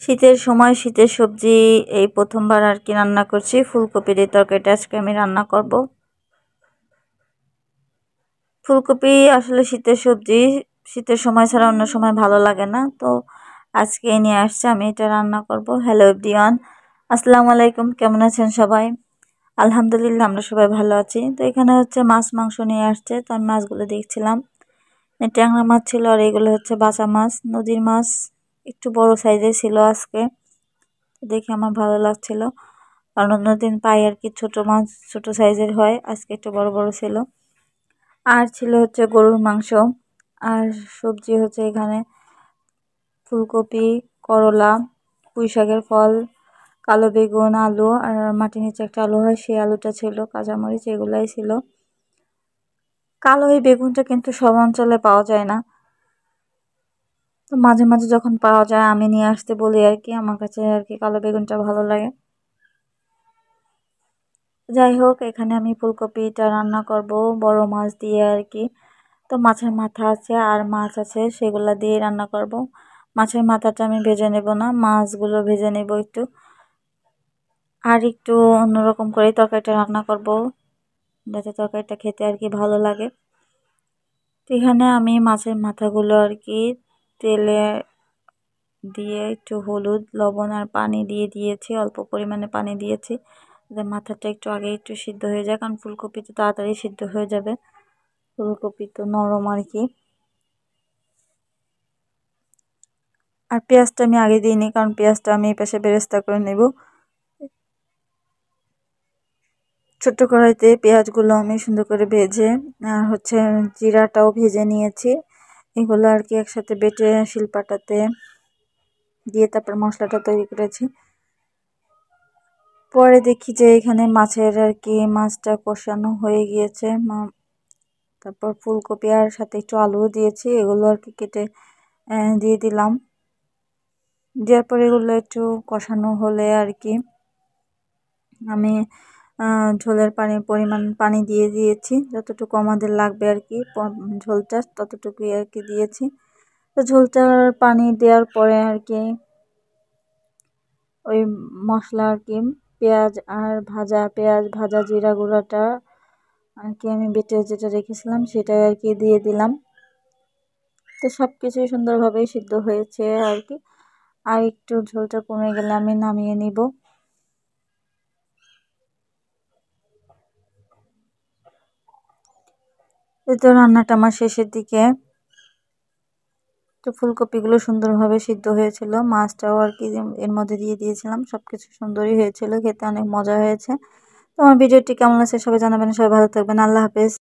শীতের সময় শীতের সবজি এই প্রথমবার আর কি রান্না করছি। ফুলকপির এই তরকারিটা আজকে আমি রান্না করব। ফুলকপি আসলে শীতের সবজি, শীতের সময় ছাড়া অন্য সময় ভালো লাগে না, তো আজকে নিয়ে আসছে, আমি এটা রান্না করব। হ্যালো এভরিওয়ান, আসসালামু আলাইকুম, কেমন আছেন সবাই? আলহামদুলিল্লাহ, আমরা সবাই ভালো আছি। তো এখানে হচ্ছে মাছ মাংস নিয়ে আসছে, তো আমি মাছগুলো দেখছিলাম। ট্যাংরা মাছ ছিল আর এগুলো হচ্ছে বাঁচা মাছ, নদীর মাছ, একটু বড় সাইজের ছিল আজকে। দেখে আমার ভালো লাগছিল, কারণ অন্যদিন পাই আর কি ছোট মাছ, ছোট সাইজের হয়, আজকে একটু বড় বড় ছিল। আর ছিল হচ্ছে গরুর মাংস। আর সবজি হচ্ছে এখানে ফুলকপি, করলা, পুঁই শাকের ফল, কালো বেগুন, আলু, আর মাটির নিচে একটা আলু হয় সেই আলুটা ছিল, কাঁচামরিচ, এগুলাই ছিল। কালো এই বেগুনটা কিন্তু সব অঞ্চলে পাওয়া যায় না, তো মাঝে মাঝে যখন পাওয়া যায় আমি নিয়ে আসতে বলি আর কি, আমার কাছে আর কি কালো বেগুনটা ভালো লাগে। যাই হোক, এখানে আমি ফুলকপিটা রান্না করব বড় মাছ দিয়ে আর কি। তো মাছের মাথা আছে আর মাছ আছে, সেগুলা দিয়ে রান্না করব। মাছের মাথাটা আমি ভেজে নেব না, মাছগুলো ভেজে নেব একটু, আর একটু অন্যরকম করে তরকারিটা রান্না করব, যাতে তরকারিটা খেতে আর কি ভালো লাগে। তো এখানে আমি মাছের মাথাগুলো আর কি তেলে দিয়ে একটু হলুদ, লবণ আর পানি দিয়ে দিয়েছি, অল্প পরিমাণে পানি দিয়েছি, যাতে মাথাটা একটু আগে একটু সিদ্ধ হয়ে যায়, কারণ ফুলকপি তো তাড়াতাড়ি সিদ্ধ হয়ে যাবে, ফুলকপি তো নরম আর কি। আর পেঁয়াজটা আমি আগে দিইনি, কারণ পেঁয়াজটা আমি এই পাশে বেরেস্তা করে নেব। ছোট্ট কড়াইতে পেঁয়াজগুলো আমি সুন্দর করে ভেজে আর হচ্ছে জিরাটাও ভেজে নিয়েছি, এগুলো আর কি একসাথে বেটে শিলপাটাতে দিয়ে তারপর মশলাটা তৈরি করেছি। পরে দেখি যে এখানে মাছের আর কি মাছটা কষানো হয়ে গিয়েছে, তারপর ফুলকপি আর সাথে একটু আলুও দিয়েছি, এগুলো আর কি কেটে দিয়ে দিলাম। দেওয়ার পরে এগুলো একটু কষানো হলে আর কি আমি ঝোলের পরিমাণ পানি দিয়ে দিয়েছি, যতটুকু আমাদের লাগবে আর কি ঝোলটা, ততটুকুই আর কি দিয়েছি। তো ঝোলটার পানি দেওয়ার পরে আর কি ওই মশলা আর কি পেঁয়াজ ভাজা জিরা গুঁড়াটা আর কি আমি বেটে যেটা রেখেছিলাম সেটাই আর কি দিয়ে দিলাম। তো সব কিছুই সুন্দরভাবে সিদ্ধ হয়েছে আর কি, আর একটু ঝোলটা কমে গেলে আমি নামিয়ে নিব। তো রান্নাটা আমার শেষের দিকে। তো ফুলকপিগুলো সুন্দরভাবে সিদ্ধ হয়েছিল, মাছটাও আর কি এর মধ্যে দিয়ে দিয়েছিলাম, সবকিছু সুন্দরই হয়েছিল, খেতে অনেক মজা হয়েছে। তো আমার ভিডিওটি কেমন লাগছে সবাই জানাবেন, সবাই ভালো থাকবেন, আল্লাহ হাফেজ।